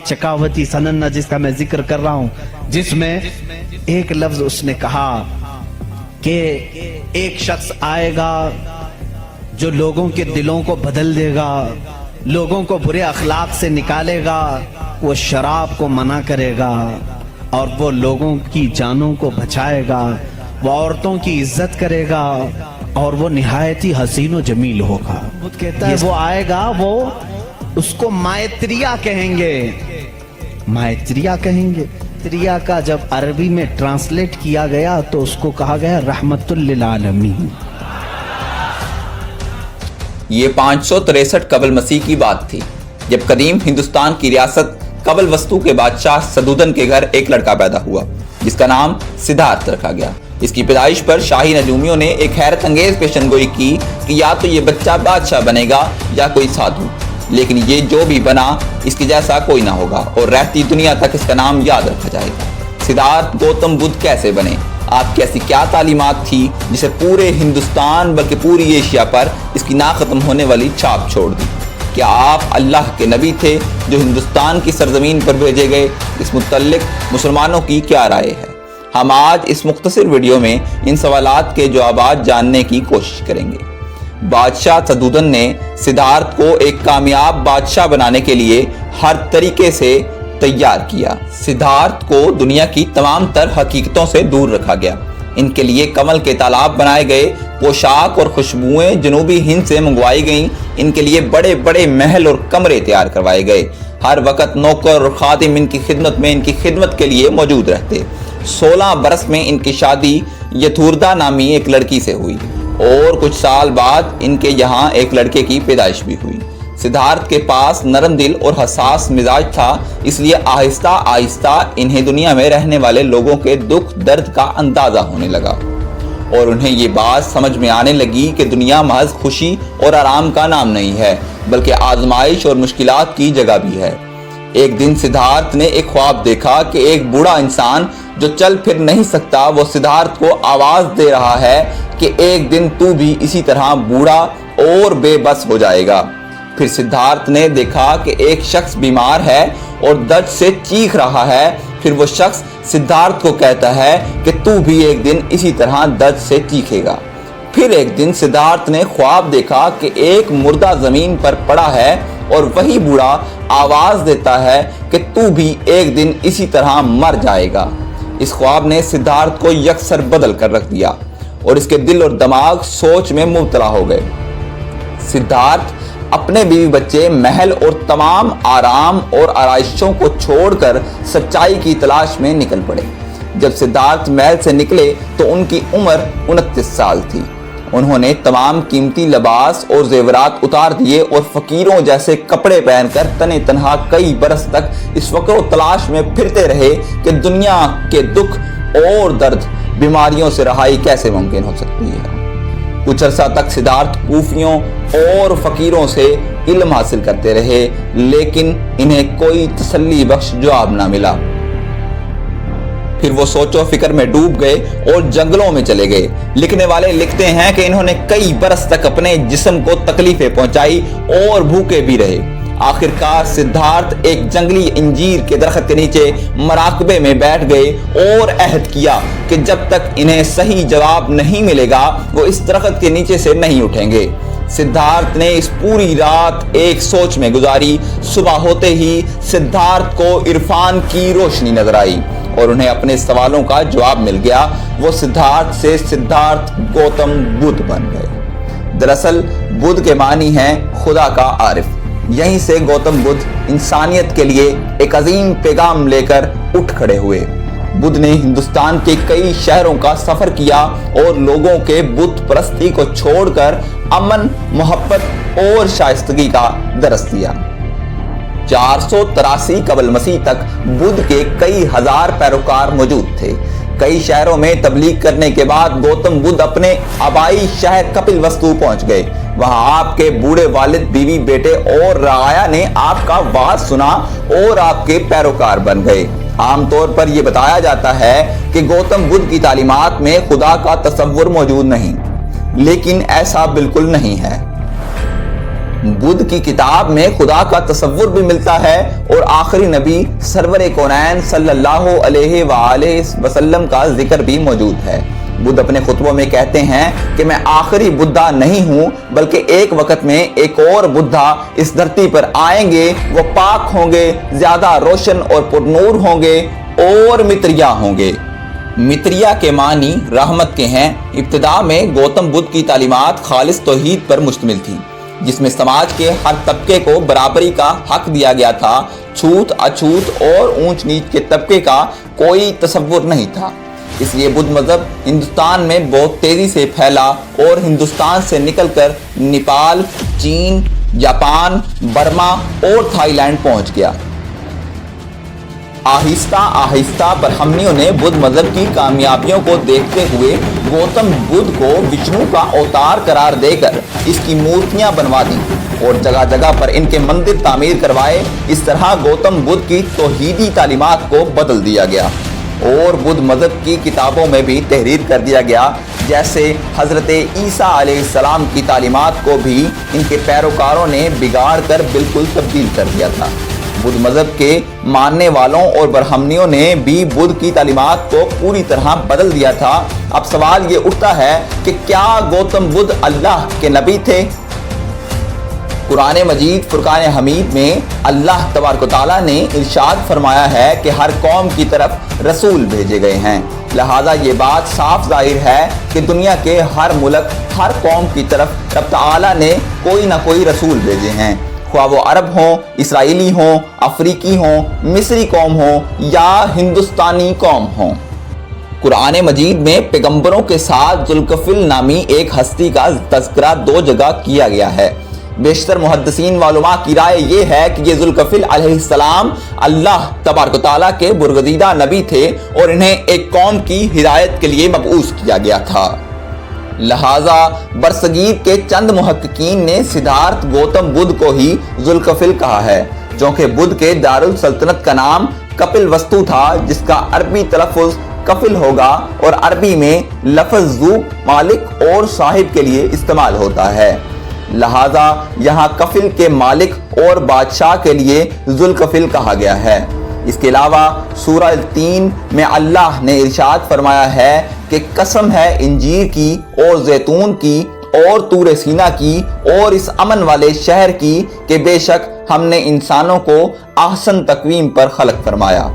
चकावती सनन्ना जिसका मैं जिक्र कर रहा हूं, जिसमें एक लफ्ज उसने कहा कि एक शख्स आएगा जो लोगों के दिलों को बदल देगा, लोगों को बुरे अखलाक से निकालेगा, वो शराब को मना करेगा और वो लोगों की जानों को बचाएगा, वो औरतों की इज्जत करेगा और वो निहायत ही हसीन व जमील होगा। वो कहता है वो आएगा, वो उसको मैत्रिया कहेंगे। मैत्रिया कहेंगे। मैत्रिया का जब अरबी में ट्रांसलेट किया गया तो उसको कहा गया रहमतुल लिल आलमीन। ये 563 कबल मसीह की बात थी जब कदीम हिंदुस्तान की रियासत कबल वस्तु के बादशाह सदूदन के घर एक लड़का पैदा हुआ जिसका नाम सिद्धार्थ रखा गया। इसकी पैदाइश पर शाही नजूमियों ने एक हैरत अंगेज पेशनगोई की कि या तो ये बच्चा बादशाह बनेगा या कोई साधु, लेकिन ये जो भी बना इसके जैसा कोई ना होगा और रहती दुनिया तक इसका नाम याद रखा जाएगा। सिद्धार्थ गौतम बुद्ध कैसे बने, आपकी ऐसी क्या तालीमात थी जिसे पूरे हिंदुस्तान बल्कि पूरी एशिया पर इसकी ना खत्म होने वाली छाप छोड़ दी? क्या आप अल्लाह के नबी थे जो हिंदुस्तान की सरजमीन पर भेजे गए? इस मुतल्लिक मुसलमानों की क्या राय है? हम आज इस मुख्तसर वीडियो में इन सवालात के जवाब जानने की कोशिश करेंगे। बादशाह सदूदन ने सिद्धार्थ को एक कामयाब बादशाह बनाने के लिए हर तरीके से तैयार किया। सिद्धार्थ को दुनिया की तमाम तर हकीकतों से दूर रखा गया। इनके लिए कमल के तालाब बनाए गए, पोशाक और खुशबुएं जनूबी हिंद से मंगवाई गईं। इनके लिए बड़े बड़े महल और कमरे तैयार करवाए गए। हर वक्त नौकर और खादिम इनकी खिदमत के लिए मौजूद रहते। 16 बरस में इनकी शादी यथुर्दा नामी एक लड़की से हुई और कुछ साल बाद इनके यहाँ एक लड़के की पैदाइश भी हुई। सिद्धार्थ के पास नरम दिल और हसास मिजाज था, इसलिए आहिस्ता आहिस्ता इन्हें दुनिया में रहने वाले लोगों के दुख दर्द का अंदाजा होने लगा और उन्हें ये बात समझ में आने लगी कि दुनिया महज खुशी और आराम का नाम नहीं है बल्कि आजमाइश और मुश्किलात की जगह भी है। एक दिन सिद्धार्थ ने एक ख्वाब देखा कि एक बूढ़ा इंसान जो चल फिर नहीं सकता वो सिद्धार्थ को आवाज दे रहा है कि एक दिन तू भी इसी तरह बूढ़ा और बेबस हो जाएगा। फिर सिद्धार्थ ने देखा कि एक शख्स बीमार है और दर्द से चीख रहा है। फिर वो शख्स सिद्धार्थ को कहता है कि तू भी एक दिन इसी तरह दर्द से चीखेगा। फिर एक दिन सिद्धार्थ ने ख्वाब देखा कि एक मुर्दा जमीन पर पड़ा है और वही बूढ़ा आवाज देता है कि तू भी एक दिन इसी तरह मर जाएगा। इस ख्वाब ने सिद्धार्थ को यकसर बदल कर रख दिया और इसके दिल और दिमाग सोच में मुब्तला हो गए। सिद्धार्थ अपने बीवी बच्चे, महल और तमाम आराम और आराइशों को छोड़कर सच्चाई की तलाश में निकल पड़े। जब सिद्धार्थ महल से निकले तो उनकी उम्र 29 साल थी। उन्होंने तमाम कीमती लिबास और जेवरात उतार दिए और फकीरों जैसे कपड़े पहनकर तने तनहा कई बरस तक इस वक्र तलाश में फिरते रहे कि दुनिया के दुख और दर्द, बीमारियों से रहाई कैसे मुमकिन हो सकती है। कुछ अरसा तक सिद्धार्थ कूफियों और फकीरों से इल्म हासिल करते रहे, लेकिन इन्हें कोई तसल्ली बख्श जवाब ना मिला। फिर वो सोचो फिक्र में डूब गए और जंगलों में चले गए। लिखने वाले लिखते हैं कि इन्होंने कई बरस तक अपने जिस्म को तकलीफें पहुंचाई और भूखे भी रहे। आखिरकार सिद्धार्थ एक जंगली अंजीर के दरख्त के नीचे मराकबे में बैठ गए और अहद किया कि जब तक इन्हें सही जवाब नहीं मिलेगा वो इस दरख्त के नीचे से नहीं उठेंगे। सिद्धार्थ ने इस पूरी रात एक सोच में गुजारी। सुबह होते ही सिद्धार्थ को इरफान की रोशनी नजर आई और उन्हें अपने सवालों का जवाब मिल गया। वो सिद्धार्थ से सिद्धार्थ गौतम बुद्ध बन गए। दरअसल बुद्ध के मानी हैं खुदा का आरिफ। यहीं से गौतम बुद्ध इंसानियत के लिए एक अजीम पैगाम लेकर उठ खड़े हुए। बुद्ध ने हिंदुस्तान के कई शहरों का सफर किया और लोगों के बुत परस्ती को छोड़कर अमन, मोहब्बत और शाइस्तगी का दरस दिया। 483 कबल मसीह तक बुद्ध के कई हजार पैरोकार मौजूद थे। कई शहरों में तबलीग करने के बाद गौतम बुद्ध अपने आबाई शहर कपिल वस्तु पहुंच गए। वहां आपके बूढ़े वालिद, बीवी, बेटे और राया ने आपका वाज सुना और आपके पैरोकार बन गए। आमतौर पर यह बताया जाता है कि गौतम बुद्ध की तालीमात में खुदा का तसव्वुर मौजूद नहीं, लेकिन ऐसा बिल्कुल नहीं है। بدھ کی کتاب میں خدا کا تصور بھی ملتا ہے اور آخری نبی سرور کونین صلی اللہ علیہ وآلہ وسلم کا ذکر بھی موجود ہے۔ بدھ اپنے خطبوں میں کہتے ہیں کہ میں آخری بدھا نہیں ہوں، بلکہ ایک وقت میں ایک اور بدھا اس دھرتی پر آئیں گے، وہ پاک ہوں گے، زیادہ روشن اور پرنور ہوں گے اور متریا ہوں گے۔ متریا کے معنی رحمت کے ہیں۔ ابتدا میں گوتم بدھ کی تعلیمات خالص توحید پر مشتمل تھی، جس میں سماج کے ہر طبقے کو برابری کا حق دیا گیا تھا۔ چھوت اچھوت اور اونچ نیچ کے طبقے کا کوئی تصور نہیں تھا۔ اس لیے بدھ مذہب ہندوستان میں بہت تیزی سے پھیلا اور ہندوستان سے نکل کر نیپال، چین، جاپان، برما اور تھائی لینڈ پہنچ گیا۔ آہستہ آہستہ برہمنیوں نے بدھ مذہب کی کامیابیوں کو دیکھتے ہوئے گوتم بدھ کو وشنو کا اوتار قرار دے کر اس کی مورتیاں بنوا دی اور جگہ جگہ پر ان کے مندر تعمیر کروائے۔ اس طرح گوتم بدھ کی توحیدی تعلیمات کو بدل دیا گیا اور بدھ مذہب کی کتابوں میں بھی تحریر کر دیا گیا، جیسے حضرت عیسیٰ علیہ السلام کی تعلیمات کو بھی ان کے پیروکاروں نے بگاڑ کر بالکل تبدیل کر دیا تھا۔ بدھ مذہب کے ماننے والوں اور برہمنیوں نے بھی بدھ کی تعلیمات کو پوری طرح بدل دیا تھا۔ اب سوال یہ اٹھتا ہے کہ کیا گوتم بدھ اللہ کے نبی تھے؟ قرآن مجید فرقان حمید میں اللہ تبارک و تعالیٰ نے ارشاد فرمایا ہے کہ ہر قوم کی طرف رسول بھیجے گئے ہیں، لہٰذا یہ بات صاف ظاہر ہے کہ دنیا کے ہر ملک، ہر قوم کی طرف رب تعالیٰ نے کوئی نہ کوئی رسول بھیجے ہیں، خواہ وہ عرب ہوں، اسرائیلی ہوں، افریقی ہوں، مصری قوم ہوں یا ہندوستانی قوم ہوں۔ قرآن مجید میں پیغمبروں کے ساتھ ذوالکفل نامی ایک ہستی کا تذکرہ 2 جگہ کیا گیا ہے۔ بیشتر محدثین علماء کی رائے یہ ہے کہ یہ ذوالکفل علیہ السلام اللہ تبارک و تعالیٰ کے برگزیدہ نبی تھے اور انہیں ایک قوم کی ہدایت کے لیے مبعوث کیا گیا تھا۔ لہٰذا برصغیر کے چند محققین نے سدھارتھ گوتم بدھ کو ہی ذوالکفل کہا ہے، چونکہ بدھ کے دارالسلطنت کا نام کپل وستو تھا، جس کا عربی تلفظ کفل ہوگا اور عربی میں لفظ ذو، مالک اور صاحب کے لیے استعمال ہوتا ہے، لہذا یہاں کفل کے مالک اور بادشاہ کے لیے ذوالکفل کہا گیا ہے۔ اس کے علاوہ سورہ 3 میں اللہ نے ارشاد فرمایا ہے کہ قسم ہے انجیر کی اور زیتون کی اور طور سینا کی اور اس امن والے شہر کی کہ بے شک ہم نے انسانوں کو احسن تقویم پر خلق فرمایا۔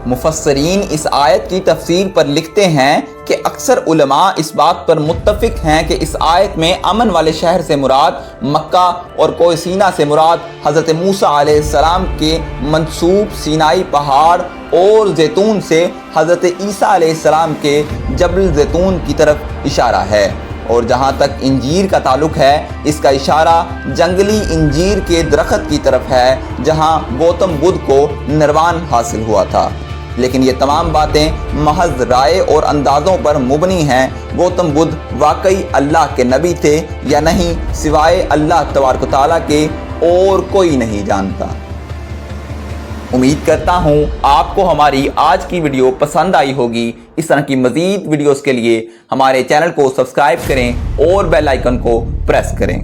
مفسرین اس آیت کی تفسیر پر لکھتے ہیں کہ اکثر علماء اس بات پر متفق ہیں کہ اس آیت میں امن والے شہر سے مراد مکہ اور کوہ سینا سے مراد حضرت موسیٰ علیہ السلام کے منسوب سینائی پہاڑ اور زیتون سے حضرت عیسیٰ علیہ السلام کے جبل زیتون کی طرف اشارہ ہے، اور جہاں تک انجیر کا تعلق ہے اس کا اشارہ جنگلی انجیر کے درخت کی طرف ہے جہاں گوتم بدھ کو نروان حاصل ہوا تھا۔ لیکن یہ تمام باتیں محض رائے اور اندازوں پر مبنی ہیں۔ گوتم بدھ واقعی اللہ کے نبی تھے یا نہیں، سوائے اللہ تبارک و تعالیٰ کے اور کوئی نہیں جانتا۔ امید کرتا ہوں آپ کو ہماری آج کی ویڈیو پسند آئی ہوگی۔ اس طرح کی مزید ویڈیوز کے لیے ہمارے چینل کو سبسکرائب کریں اور بیل آئیکن کو پریس کریں۔